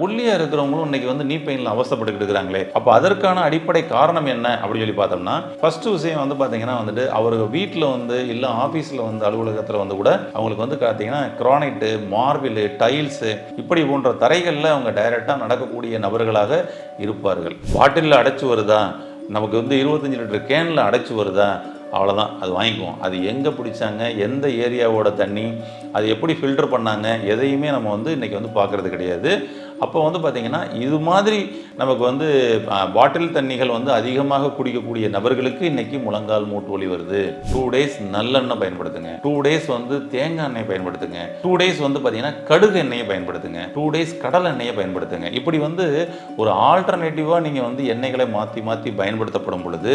ஒல்லியா இருக்கிறவங்களும் இன்னைக்கு நீ பெயின்ல அவஸ்தைப்பட்டுக்கிட்டு இருக்கிறாங்களே, அப்போ அதற்கான அடிப்படை காரணம் என்ன அப்படின்னு சொல்லி பார்த்தோம்னா, ஃபர்ஸ்ட் விஷயம் பார்த்தீங்கன்னா அவருக்கு வீட்டில் இல்ல ஆஃபீஸில் அலுவலகத்தில் கூட அவங்களுக்கு பார்த்தீங்கன்னா கிரானைட்டு, மார்பிள், டைல்ஸு இப்படி போன்ற தரைகளில் அவங்க டைரெக்டாக நடக்கக்கூடிய நபர்களாக இருப்பார்கள். பாட்டிலில் அடைச்சி வருதா, நமக்கு 25 லிட்டர் கேனில் அடைச்சி வருதா, அவ்வளோதான், அது வாங்கிக்குவோம். அது எங்கே பிடிச்சாங்க, எந்த ஏரியாவோட தண்ணி, அது எப்படி ஃபில்டர் பண்ணாங்க, எதையுமே நம்ம இன்றைக்கி பார்க்குறது கிடையாது. அப்போ பார்த்திங்கன்னா இது மாதிரி நமக்கு பாட்டில் தண்ணிகள் அதிகமாக குடிக்கக்கூடிய நபர்களுக்கு இன்றைக்கி முழங்கால் மூட்டு வலி வருது. 2 டேஸ் நல்லெண்ணெய் பயன்படுத்துங்க, 2 டேஸ் தேங்காய் எண்ணெய் பயன்படுத்துங்க, 2 டேஸ் பார்த்திங்கன்னா கடுகு எண்ணெயை பயன்படுத்துங்க, 2 டேஸ் கடல் எண்ணெயை பயன்படுத்துங்க. இப்படி ஒரு ஆல்டர்னேட்டிவாக நீங்கள் எண்ணெய்களை மாற்றி மாற்றி பயன்படுத்தப்படும் பொழுது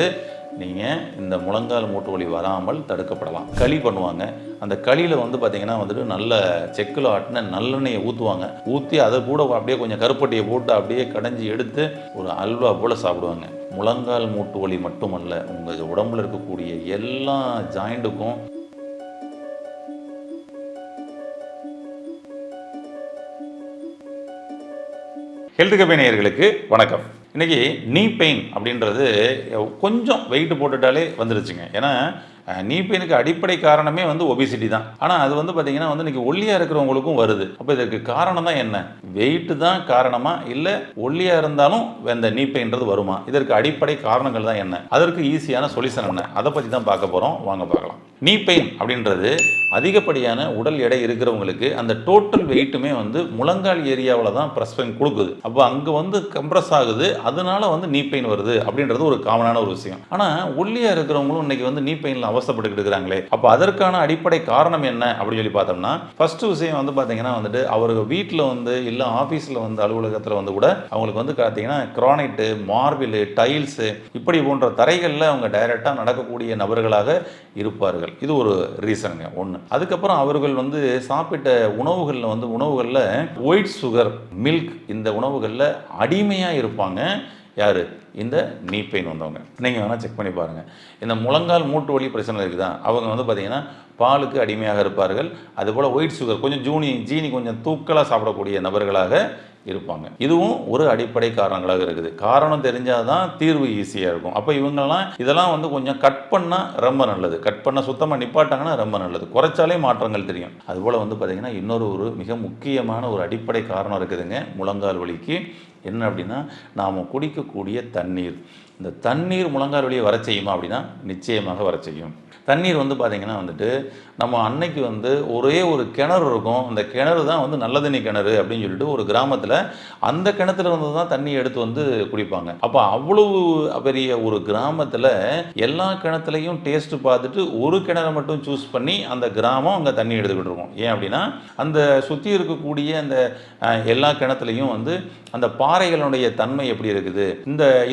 நீங்கள் இந்த முழங்கால் மூட்டு வலி வராமல் தடுக்கப்படலாம். களி பண்ணுவாங்க, அந்த களியில் பார்த்திங்கன்னா நல்ல செக்கில் ஆட்டின நல்லெண்ணெயை ஊற்றுவாங்க, ஊற்றி அதை கூட அப்படியே கொஞ்சம் கருப்பட்டியை போட்டு அப்படியே கடைஞ்சி எடுத்து ஒரு அல்வா போல் சாப்பிடுவாங்க. முழங்கால் மூட்டு வலி மட்டுமல்ல, உங்கள் உடம்புல இருக்கக்கூடிய எல்லா ஜாயிண்ட்டுக்கும் ஹெல்த் கஃபே நேயர்களுக்கு வணக்கம். இன்றைக்கி நீ பெயின் அப்படின்றது கொஞ்சம் வெயிட் போட்டுட்டாலே வந்துருச்சுங்க. ஏன்னா நீ பெயினுக்கு அடிப்படை காரணமே ஒபிசிட்டி தான். ஆனால் அது பார்த்திங்கன்னா இன்றைக்கி ஒல்லியாக இருக்கிறவங்களுக்கும் வருது. அப்போ இதற்கு காரணம் தான் என்ன? வெயிட்டு தான் காரணமா, இல்லை ஒல்லியாக இருந்தாலும் இந்த நீ பெயின்றது வருமா? இதற்கு அடிப்படை காரணங்கள் தான் என்ன? அதற்கு ஈஸியான சொல்யூஷன் என்ன? அதை பற்றி தான் பார்க்க போகிறோம். வாங்க பார்க்கலாம். நீ பெயின் அப்படின்றது அதிகப்படியான உடல் எடை இருக்கிறவங்களுக்கு அந்த டோட்டல் வெயிட்டுமே முழங்கால் ஏரியாவில் தான் ப்ரெஸ் பெயின் கொடுக்குது. அப்போ அங்கே கம்ப்ரஸ் ஆகுது, அதனால நீ பெயின் வருது அப்படின்றது ஒரு காமனான ஒரு விஷயம். ஆனால் ஒல்லியாக இருக்கிறவங்களும் இன்னைக்கு நீ பெயினில் அவஸ்தைப்பட்டுக்கிட்டு இருக்கிறாங்களே, அப்போ அதற்கான அடிப்படை காரணம் என்ன அப்படின்னு சொல்லி பார்த்தோம்னா, ஃபர்ஸ்ட் விஷயம் பார்த்தீங்கன்னா அவருக்கு வீட்டில் இல்லை ஆஃபீஸில் அலுவலகத்தில் கூட அவங்களுக்கு பார்த்தீங்கன்னா கிரானைட்டு, மார்பிள், டைல்ஸு இப்படி போன்ற தரைகளில் அவங்க டைரெக்டாக நடக்கக்கூடிய நபர்களாக இருப்பார்கள். இது ஒரு ரீசனுங்க ஒன்று. அதுக்கப்புறம் அவர்கள் சாப்பிட்ட உணவுகளில் ஒயிட் சுகர், மில்க் இந்த உணவுகளில் அடிமையாக இருப்பாங்க. யார்? இந்த நீ பெயின் வந்தவங்க. நீங்கள் வேணால் செக் பண்ணி பாருங்கள். இந்த முழங்கால் மூட்டு வலி பிரச்சனை இருக்குதா, அவங்க பார்த்தீங்கன்னா பாலுக்கு அடிமையாக இருப்பார்கள். அதுபோல் ஒயிட் சுகர், கொஞ்சம் ஜீனி கொஞ்சம் தூக்கலாக சாப்பிடக்கூடிய நபர்களாக இருப்பாங்க. இதுவும் ஒரு அடிப்படை காரணங்களாக இருக்குது. காரணம் தெரிஞ்சால் தான் தீர்வு ஈஸியாக இருக்கும். அப்போ இவங்கெல்லாம் இதெல்லாம் கொஞ்சம் கட் பண்ணால் ரொம்ப நல்லது. கட் பண்ண சுத்தமாக நிப்பாட்டாங்கன்னா ரொம்ப நல்லது. குறைச்சாலே மாற்றங்கள் தெரியும். அதுபோல் பார்த்திங்கன்னா இன்னொரு மிக முக்கியமான ஒரு அடிப்படை காரணம் இருக்குதுங்க முழங்கால் வலிக்கு. என்ன அப்படின்னா, நாம் குடிக்கக்கூடிய தண்ணீர். இந்த தண்ணீர் முழங்கால் வலியை வர செய்யுமா அப்படின்னா நிச்சயமாக வர செய்யும். தண்ணீர் பார்த்திங்கன்னா நம்ம அன்னைக்கு ஒரே ஒரு கிணறு இருக்கும். அந்த கிணறு தான் நல்ல தண்ணி கிணறு அப்படின்னு சொல்லிட்டு ஒரு கிராமத்தில் அந்த கிணத்துல தான் தண்ணி எடுத்து குடிப்பாங்க. அப்போ அவ்வளவு பெரிய ஒரு கிராமத்தில் எல்லா கிணத்துலையும் டேஸ்ட் பார்த்துட்டு ஒரு கிணறை மட்டும் சூஸ் பண்ணி அந்த கிராமம் அங்கே தண்ணி எடுத்துக்கிட்டு இருக்கும். ஏன் அப்படின்னா, அந்த சுற்றி இருக்கக்கூடிய அந்த எல்லா கிணத்துலையும் அந்த பாறைகளுடைய தன்மை எப்படி இருக்குது,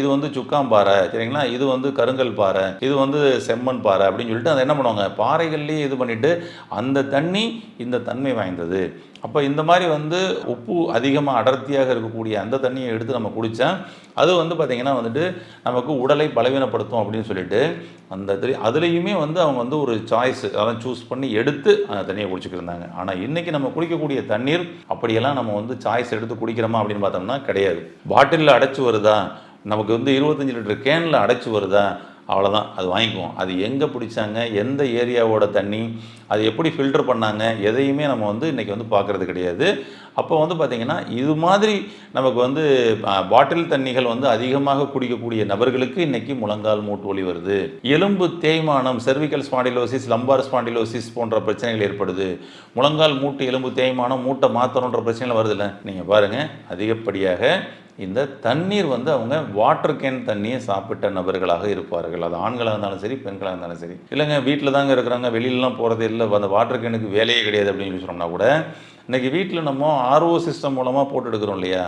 இது சுக்காம்பாறை சரிங்களா, இது கருங்கல் பாறை, இது செம்மண் பாறை அப்படின்னு சொல்லிட்டு அதை என்ன பண்ணுவாங்க, பாறைகள்லேயே இது பண்ணிட்டு அந்த தண்ணி இந்த தன்மை வாய்ந்தது. அப்போ இந்த மாதிரி உப்பு அதிகமாக அடர்த்தியாக இருக்கக்கூடிய அந்த தண்ணியை எடுத்து நம்ம குடித்தா அது பார்த்திங்கன்னா நமக்கு உடலை பலவீனப்படுத்தும் அப்படின்னு சொல்லிட்டு அந்த அதுலேயுமே அவங்க ஒரு சாய்ஸ் அதெல்லாம் சூஸ் பண்ணி எடுத்து அந்த தண்ணியை குடிச்சிக்கிட்டு இருந்தாங்க. ஆனால் இன்றைக்கி நம்ம குடிக்கக்கூடிய தண்ணீர் அப்படியெல்லாம் நம்ம சாய்ஸ் எடுத்து குடிக்கிறோமா அப்படின்னு பார்த்தோம்னா கிடையாது. பாட்டிலில் அடைச்சி வருதா, நமக்கு 25 லிட்டர் கேனில் அடைச்சி வருதா, அவ்வளோதான், அது வாங்கிக்குவோம். அது எங்கே பிடிச்சாங்க, எந்த ஏரியாவோட தண்ணி, அது எப்படி ஃபில்டர் பண்ணாங்க, எதையுமே நம்ம இன்றைக்கி பார்க்குறது கிடையாது. அப்போ பார்த்திங்கன்னா இது மாதிரி நமக்கு பாட்டில் தண்ணிகள் அதிகமாக குடிக்கக்கூடிய நபர்களுக்கு இன்றைக்கி முழங்கால் மூட்டு வலி வருது. எலும்பு தேய்மானம், செர்விக்கல் ஸ்பாண்டிலோசிஸ், லம்பார் ஸ்பாண்டிலோசிஸ் போன்ற பிரச்சனைகள் ஏற்படுது. முழங்கால் மூட்டு எலும்பு தேய்மானம், மூட்டை மாற்றணுன்ற பிரச்சனைகள் வருதில்ல. நீங்கள் பாருங்கள், அதிகப்படியாக இந்த தண்ணீர் அவங்க வாட்டர் கேன் தண்ணியை சாப்பிட்ட நபர்களாக இருப்பார்கள். அது ஆண்களாக இருந்தாலும் சரி, பெண்களாக இருந்தாலும் சரி. இல்லைங்க வீட்டில் தாங்க இருக்கிறாங்க, வெளியிலலாம் போகிறது இல்லை, அந்த வாட்டர் கேனுக்கு வேலையே கிடையாது அப்படின்னு சொல்லி சொன்னோம்னா கூட, இன்றைக்கி வீட்டில் நம்ம ஆர்ஓ சிஸ்டம் மூலமாக போட்டு எடுக்கிறோம் இல்லையா,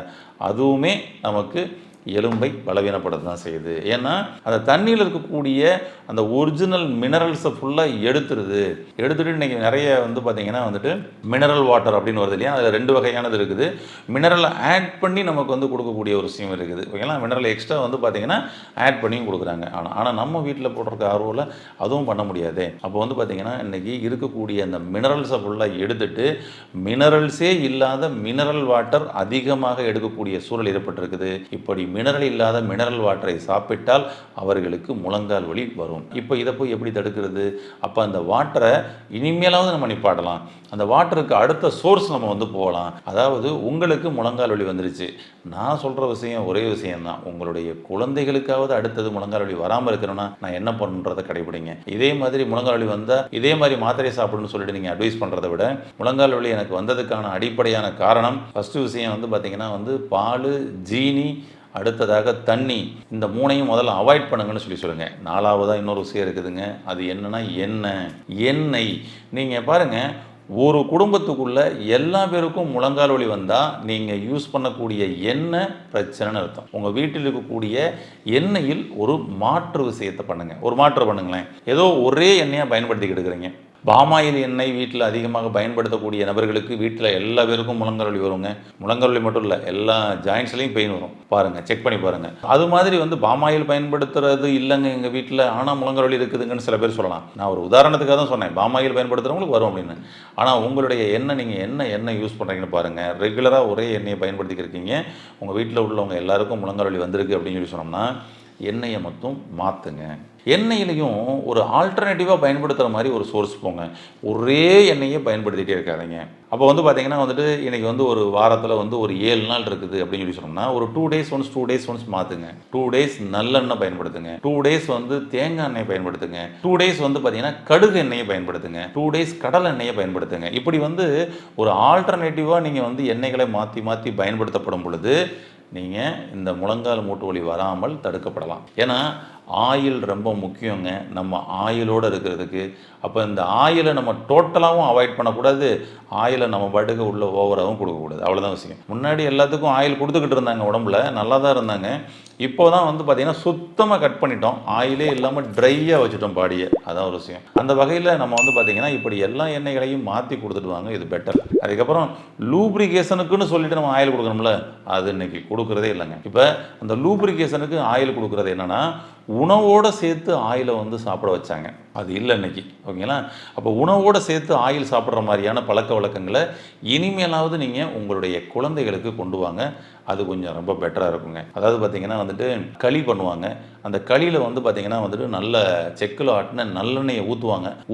அதுவுமே நமக்கு எலும்பை பலவீனப்படுத்த தான் செய்யுது. ஏன்னா அந்த தண்ணியில் இருக்கக்கூடிய அந்த ஒரிஜினல் மினரல்ஸை ஃபுல்லாக எடுத்துட்டு இன்றைக்கி நிறைய வந்து பார்த்திங்கன்னா வந்துட்டு மினரல் வாட்டர் அப்படின்னு வருது இல்லையா, அதில் 2 வகையானது இருக்குது. மினரலை ஆட் பண்ணி நமக்கு வந்து கொடுக்கக்கூடிய ஒரு விஷயம் இருக்குது. ஓகேங்களா, மினரல் எக்ஸ்ட்ரா வந்து பார்த்திங்கன்னா ஆட் பண்ணியும் கொடுக்குறாங்க. ஆனால் நம்ம வீட்டில் போட்டிருக்க ஆர்வத்தில் அதுவும் பண்ண முடியாது. அப்போ வந்து பார்த்திங்கன்னா இன்றைக்கி இருக்கக்கூடிய அந்த மினரல்ஸை ஃபுல்லாக எடுத்துட்டு மினரல்ஸே இல்லாத மினரல் வாட்டர் அதிகமாக எடுக்கக்கூடிய சூழல் ஏற்பட்டிருக்குது. இப்படி மினரல் இல்லாத மினரல் வாட்டரை சாப்பிட்டால் அவர்களுக்கு முழங்கால் வலி வரும். இப்போ இதை போய் எப்படி தடுக்கிறது? அப்போ அந்த வாட்டரை இனிமேலாவது நம்ம நிப்பாட்டலாம். அந்த வாட்டருக்கு அடுத்த சோர்ஸ் நம்ம வந்து போகலாம். அதாவது உங்களுக்கு முழங்கால் வலி வந்துருச்சு, நான் சொல்கிற விஷயம் ஒரே விஷயம்தான். உங்களுடைய குழந்தைகளுக்காவது அடுத்தது முழங்கால் வலி வராமல் இருக்கணும்னா நான் என்ன பண்ணுறதை கடைபிடிங்க. இதே மாதிரி முழங்கால் வலி வந்தால் இதே மாதிரி மாத்திரை சாப்பிடணும்னு சொல்லிட்டு நீங்கள் அட்வைஸ் பண்ணுறதை விட, முழங்கால் வலி எனக்கு வந்ததுக்கான அடிப்படையான காரணம் ஃபஸ்ட்டு விஷயம் வந்து பார்த்திங்கன்னா வந்து பால், ஜீனி, அடுத்ததாக தண்ணி, இந்த 3ஐயும் முதல்ல அவாய்ட் பண்ணுங்கன்னு சொல்லுங்கள். 4வதாக இன்னொரு விஷயம் இருக்குதுங்க. அது என்னன்னா எண்ணெய். நீங்கள் பாருங்கள், ஒரு குடும்பத்துக்குள்ள எல்லா பேருக்கும் முழங்கால் வலி வந்தால் நீங்கள் யூஸ் பண்ணக்கூடிய எண்ணெய் பிரச்சனைன்னு அர்த்தம். உங்கள் வீட்டில் இருக்கக்கூடிய எண்ணெயில் ஒரு மாற்று விஷயத்தை பண்ணுங்கள். ஒரு மாற்று பண்ணுங்களேன். ஏதோ ஒரே எண்ணெயாக பயன்படுத்திக்கிட்டு இருக்கிறீங்க. பாமாயில் எண்ணெய் வீட்டில் அதிகமாக பயன்படுத்தக்கூடிய நபர்களுக்கு வீட்டில் எல்லா பேருக்கும் முழங்கால் வலி வருங்க. முழங்கால் வலி மட்டும் இல்லை, எல்லா ஜாயின்ஸ்லையும் பெயின் வரும். பாருங்கள், செக் பண்ணி பாருங்கள். அது மாதிரி வந்து பாமாயில் பயன்படுத்துறது இல்லைங்க எங்கள் வீட்டில், ஆனால் முழங்கால் வலி இருக்குதுங்கன்னு சில பேர் சொல்லலாம். நான் ஒரு உதாரணத்துக்காக தான் சொன்னேன், பாமாயில் பயன்படுத்துகிறவங்களுக்கு வரும் அப்படின்னு. ஆனால் உங்களுடைய எண்ணெய், நீங்கள் என்ன எண்ணெய் யூஸ் பண்ணுறீங்கன்னு பாருங்கள். ரெகுலராக ஒரே எண்ணெயை பயன்படுத்திக்கிருக்கீங்க, உங்கள் வீட்டில் உள்ளவங்க எல்லாருக்கும் முழங்கால் வலி வந்திருக்கு அப்படின்னு சொல்லி சொன்னோம்னா எண்ணெயை மட்டும் மாற்றுங்க. எண்ணெயிலையும் ஒரு ஆல்டர்னேட்டிவாக பயன்படுத்துகிற மாதிரி ஒரு சோர்ஸ் போங்க. ஒரே எண்ணெயை பயன்படுத்திகிட்டே இருக்காதிங்க. அப்போ வந்து பார்த்திங்கன்னா வந்துட்டு இன்றைக்கி வந்து ஒரு வாரத்தில் வந்து ஒரு 7 நாள் இருக்குது அப்படின்னு சொல்லி சொன்னோம்னா ஒரு 2 days ஒன்ஸ் மாற்றுங்க. 2 days நல்லெண்ணெய் பயன்படுத்துங்க. 2 days வந்து தேங்காய் எண்ணெய் பயன்படுத்துங்க. 2 days வந்து பார்த்திங்கன்னா கடுகு எண்ணெயை பயன்படுத்துங்க. 2 days கடலை எண்ணெயை பயன்படுத்துங்க. இப்படி வந்து ஒரு ஆல்டர்னேட்டிவாக நீங்கள் வந்து எண்ணெய்களை மாற்றி பயன்படுத்தப்படும் பொழுது நீங்கள் இந்த முழங்கால் மூட்டு வலி வராமல் தடுக்கப்படலாம். ஏன்னா ஆயில் ரொம்ப முக்கியங்க நம்ம ஆயிலோடு இருக்கிறதுக்கு. அப்போ இந்த ஆயிலை நம்ம டோட்டலாகவும் அவாய்ட் பண்ணக்கூடாது, ஆயிலை நம்ம பாட்டுக்கு உள்ள ஓவராகவும் கொடுக்கக்கூடாது. அவ்வளோதான் விஷயம். முன்னாடி எல்லாத்துக்கும் ஆயில் கொடுத்துக்கிட்டு இருந்தாங்க, உடம்புல நல்லா தான் இருந்தாங்க. இப்போ தான் வந்து பார்த்திங்கன்னா சுத்தமாக கட் பண்ணிட்டோம், ஆயிலே இல்லாமல் ட்ரையாக வச்சுட்டோம் பாடியை. அதான் ஒரு விஷயம். அந்த வகையில் நம்ம வந்து பார்த்திங்கன்னா இப்படி எல்லா எண்ணெய்களையும் மாற்றி கொடுத்துட்டு வாங்க, இது பெட்டர். அதுக்கப்புறம் லூப்ரிகேஷனுக்குன்னு சொல்லிட்டு நம்ம ஆயில் கொடுக்கணும்ல, அது இன்னைக்கு கொடுக்குறதே இல்லைங்க. இப்போ அந்த லூப்ரிகேஷனுக்கு ஆயில் கொடுக்குறது என்னென்னா உணவோடு சேர்த்து ஆயிலை வந்து சாப்பிட வச்சாங்க, அது இல்லை இன்னைக்கு. ஓகேங்களா, அப்போ உணவோடு சேர்த்து ஆயில் சாப்பிட்ற மாதிரியான பழக்க வழக்கங்களை இனிமேலாவது நீங்கள் உங்களுடைய குழந்தைகளுக்கு கொண்டு வாங்க. அது கொஞ்சம் ரொம்ப பெட்டராக இருக்குங்க. அதாவது பார்த்திங்கன்னா வந்துட்டு களி பண்ணுவாங்க. அந்த களியில் வந்து பார்த்திங்கன்னா வந்துட்டு நல்ல செக்கில் ஆட்டின நல்லெண்ணெயை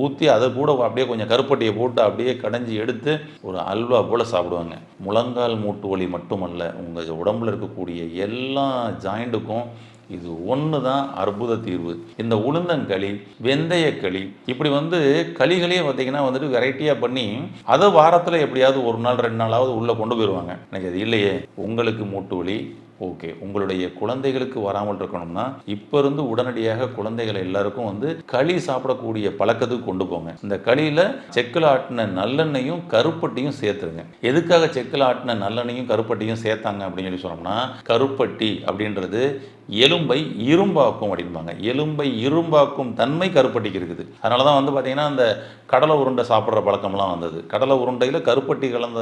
ஊற்றி அதை கூட அப்படியே கொஞ்சம் கருப்பட்டியை போட்டு அப்படியே கடைஞ்சி எடுத்து ஒரு அல்வா போல் சாப்பிடுவாங்க. முழங்கால் மூட்டு வலி மட்டுமல்ல, உங்கள் உடம்புல இருக்கக்கூடிய எல்லா ஜாயிண்ட்டுக்கும் இது ஒன்று தான் அற்புத தீர்வு. இந்த உளுந்தங்களி, வெந்தயக்களி, இப்படி வந்து களிகளே பார்த்திங்கன்னா வந்துட்டு வெரைட்டியாக பண்ணி அதை வாரத்தில் எப்படியாவது 1 நாள் 2 நாளாவது உள்ளே கொண்டு போயிடுவாங்க. எனக்கு அது இல்லையே, உங்களுக்கு மூட்டு வலி ஓகே, உங்களுடைய குழந்தைகளுக்கு வராமல் இருக்கணும்னா இப்போ இருந்து உடனடியாக குழந்தைகளை எல்லாருக்கும் வந்து களி சாப்பிடக்கூடிய பழக்கத்துக்கு கொண்டு போங்க. இந்த களியில் செக்கில் ஆட்டின நல்லெண்ணையும் கருப்பட்டியும் சேர்த்துருங்க. எதுக்காக செக்கில் ஆட்டின நல்லெண்ணையும் கருப்பட்டியும் சேர்த்தாங்க அப்படின்னு சொல்லி சொன்னோம்னா, கருப்பட்டி அப்படின்றது எலும்பை இரும்பாக்கும் அப்படின்பாங்க. எலும்பை இரும்பாக்கும் தன்மை கருப்பட்டிக்கு இருக்குது. அதனால தான் வந்து பார்த்திங்கன்னா அந்த கடலை உருண்டை சாப்பிட்ற பழக்கம்லாம் வந்தது. கடலை உருண்டையில் கருப்பட்டி கலந்த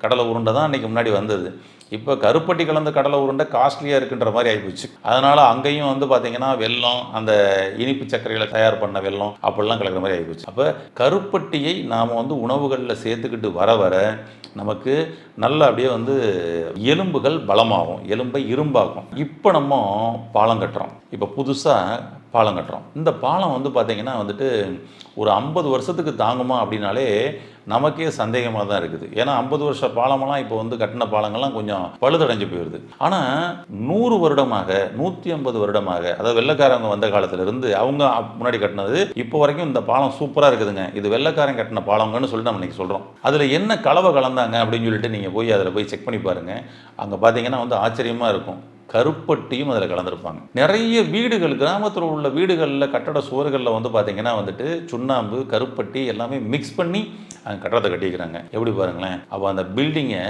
கடலை உருண்டை தான் அன்றைக்கி முன்னாடி வந்தது. இப்போ கருப்பட்டி கலந்த கடலை உருண்டை காஸ்ட்லியாக இருக்குன்ற மாதிரி ஆகிப்போச்சு. அதனால் அங்கேயும் வந்து பார்த்திங்கன்னா வெல்லம், அந்த இனிப்பு சர்க்கரைகளை தயார் பண்ண வெல்லம் அப்படிலாம் கலக்கிற மாதிரி ஆகிப்போச்சு. அப்போ கருப்பட்டியை நாம் வந்து உணவுகளில் சேர்த்துக்கிட்டு வர நமக்கு நல்ல அப்படியே வந்து எலும்புகள் பலமாகும், எலும்பை இரும்பாக்கும். இப்போ நம்ம பாலம் கட்டுறோம், இப்போ புதுசாக பாலம் கட்டுறோம். இந்த பாலம் வந்து பார்த்திங்கன்னா வந்துட்டு ஒரு 50 வருஷத்துக்கு தாங்குமா அப்படின்னாலே நமக்கே சந்தேகமாக தான் இருக்குது. ஏன்னா 50 வருஷ பாலமெல்லாம் இப்போ வந்து கட்டின பாலங்கள்லாம் கொஞ்சம் பழுதடைஞ்சு போயிடுது. ஆனால் 100 வருடமாக 150 வருடமாக, அதாவது வெள்ளைக்காரங்க வந்த காலத்திலிருந்து அவங்க முன்னாடி கட்டினது இப்போ வரைக்கும் இந்த பாலம் சூப்பராக இருக்குதுங்க. இது வெள்ளைக்காரன் கட்டின பாலங்கன்னு சொல்லிட்டு நம்ம இன்றைக்கி சொல்கிறோம். அதில் என்ன கலவை கலந்தாங்க அப்படின்னு சொல்லிட்டு நீங்கள் போய் அதில் போய் செக் பண்ணி பாருங்கள். அங்கே பார்த்தீங்கன்னா வந்து ஆச்சரியமாக இருக்கும், கருப்பட்டியும் அதில் கலந்துருப்பாங்க. நிறைய வீடுகள், கிராமத்தில் உள்ள வீடுகளில் கட்டட சுவர்களில் வந்து பார்த்திங்கன்னா வந்துட்டு சுண்ணாம்பு, கருப்பட்டி எல்லாமே மிக்ஸ் பண்ணி கட்டடத்தை கட்டிக்கிறாங்க. எப்படி பாருங்களேன். அப்போ அந்த பில்டிங்கை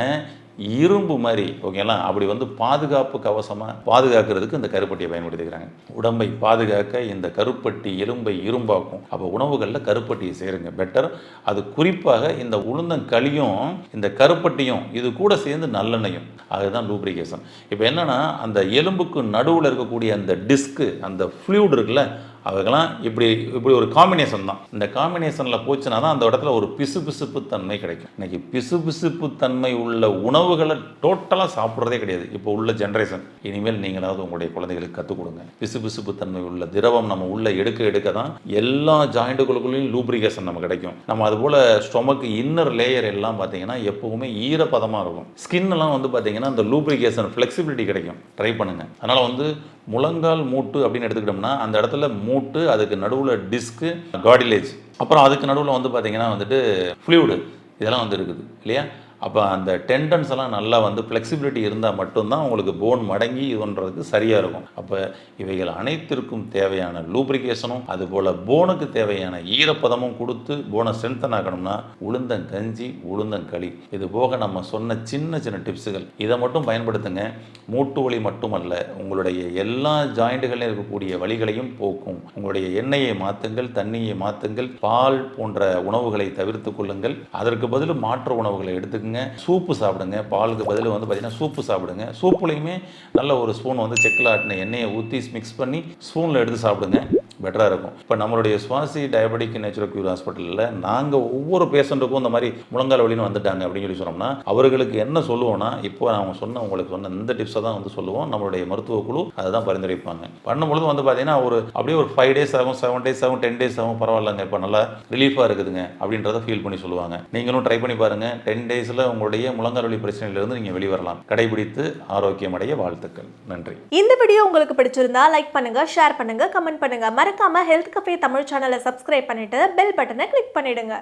இரும்பு மாதிரி ஓகேங்களா, அப்படி வந்து பாதுகாப்பு கவசமாக பாதுகாக்கிறதுக்கு இந்த கருப்பட்டியை பயன்படுத்திக்கிறாங்க. உடம்பை பாதுகாக்க இந்த கருப்பட்டி எலும்பை இரும்பாக்கும். அப்போ உணவுகளில் கருப்பட்டியை சேருங்க, பெட்டர். அது குறிப்பாக இந்த உளுந்தங்களியும் இந்த கருப்பட்டியும் இது கூட சேர்ந்து நல்லெண்ணெயும், அதுதான் லூப்ரிகேஷன். இப்போ என்னன்னா, அந்த எலும்புக்கு நடுவில் இருக்கக்கூடிய அந்த டிஸ்க்கு, அந்த ஃப்ளூயிட் இருக்குல்ல, அதுக்கெல்லாம் இப்படி ஒரு காம்பினேஷன் தான். இந்த காம்பினேஷனில் போச்சுன்னா தான் அந்த இடத்துல ஒரு பிசுபிசுப்பு தன்மை கிடைக்கும். இன்னைக்கு பிசுபிசுப்பு தன்மை உள்ள உணவுகளை டோட்டலாக சாப்பிட்றதே கிடையாது இப்போ உள்ள ஜென்ரேஷன். இனிமேல் நீங்களாவது உங்களுடைய குழந்தைகளுக்கு கற்றுக் கொடுங்க. பிசுபிசுப்பு தன்மை உள்ள திரவம் நம்ம உள்ள எடுக்க தான் எல்லா ஜாயிண்ட்டுகளுக்குள்ளேயும் லூப்ரிகேஷன் நமக்கு கிடைக்கும். நம்ம அதுபோல் ஸ்டொமக்கு இன்னர் லேயர் எல்லாம் பார்த்தீங்கன்னா எப்போவுமே ஈரப்பதமாக இருக்கும். ஸ்கின்லாம் வந்து பார்த்தீங்கன்னா அந்த லூப்ரிகேஷன் ஃப்ளெக்சிபிலிட்டி கிடைக்கும். ட்ரை பண்ணுங்கள். அதனால் வந்து முழங்கால் மூட்டு அப்படின்னு எடுத்துக்கிட்டோம்னா அந்த இடத்துல மூட்டு, அதுக்கு நடுவில் டிஸ்க்கு, கார்டிலேஜ், அப்புறம் அதுக்கு நடுவில் வந்து பார்த்தீங்கன்னா வந்துட்டு ஃப்ளூயிடு, இதெல்லாம் வந்து இருக்குது இல்லையா. அப்போ அந்த டெண்டன்ஸ் எல்லாம் நல்லா வந்து ஃப்ளெக்சிபிலிட்டி இருந்தால் மட்டும்தான் உங்களுக்கு போன் மடங்கி இது பண்ணுறதுக்கு சரியாக இருக்கும். அப்போ இவைகள் அனைத்திற்கும் தேவையான லூப்ரிகேஷனும் அதுபோல் போனுக்கு தேவையான ஈரப்பதமும் கொடுத்து போனை ஸ்ட்ரென்தன் ஆகணும்னா உளுந்தங்கஞ்சி, உளுந்தங்களி, இது போக நம்ம சொன்ன சின்ன சின்ன டிப்ஸுகள் இதை மட்டும் பயன்படுத்துங்க. மூட்டு வலி மட்டுமல்ல, உங்களுடைய எல்லா ஜாயிண்ட்டுகளிலும் இருக்கக்கூடிய வலிகளையும் போக்கும். உங்களுடைய எண்ணெயை மாற்றுங்கள், தண்ணியை மாற்றுங்கள், பால் போன்ற உணவுகளை தவிர்த்து கொள்ளுங்கள். அதற்கு பதில் மாற்று உணவுகளை எடுத்துக்கங்க. சூப்பு சாப்பிடுங்க. பாலுக்கு பதில் வந்து பார்த்தீங்கன்னா சூப்பு சாப்பிடுங்க. சூப்புலையுமே நல்ல ஒரு ஸ்பூன் வந்து செக்கில் ஆட்டின எண்ணெயை ஊற்றி மிக்ஸ் பண்ணி ஸ்பூனில் எடுத்து சாப்பிடுங்க, பெட்டராக இருக்கும். இப்போ நம்மளுடைய சுவாசி டயபெட்டிக் நேச்சுரல் கியூர் ஹாஸ்பிட்டலில் நாங்கள் ஒவ்வொரு பேஷண்ட்டுக்கும் இந்த மாதிரி முழங்கால் வலின்னு வந்துட்டாங்க அப்படின்னு சொல்லி சொன்னோம்னா அவர்களுக்கு என்ன சொல்லுவோம்னா, இப்போ நான் உங்களுக்கு சொன்ன இந்த டிப்ஸை தான் வந்து சொல்லுவோம். நம்மளுடைய மருத்துவ குழு அதை தான் பரிந்துரைப்பாங்க. பண்ணும்பொழுது வந்து பார்த்தீங்கன்னா அப்படியே ஒரு 5 days ஆகும், 7 days ஆகும், 10 days ஆகும், பரவாயில்லைங்க இப்போ நல்லா ரிலீஃபாக இருக்குதுங்க அப்படின்றத ஃபீல் பண்ணி சொல்லுவாங்க. நீங்களும் ட்ரை பண்ணி பாருங்கள். 10 daysல உங்களுடைய முழங்கால் வலி பிரச்சனையிலிருந்து நீங்கள் வெளிவரலாம். கடைபிடித்து ஆரோக்கியமடைய வாழ்த்துக்கள். நன்றி. இந்த வீடியோ உங்களுக்கு பிடிச்சிருந்தா லைக் பண்ணுங்க, ஷேர் பண்ணுங்க, கமெண்ட் பண்ணுங்க. மறக்காம ஹெல்த் கஃபே தமிழ் சேனலை சப்ஸ்கிரைப் பண்ணிட்டு பெல் பட்டனை கிளிக் பண்ணிடுங்க.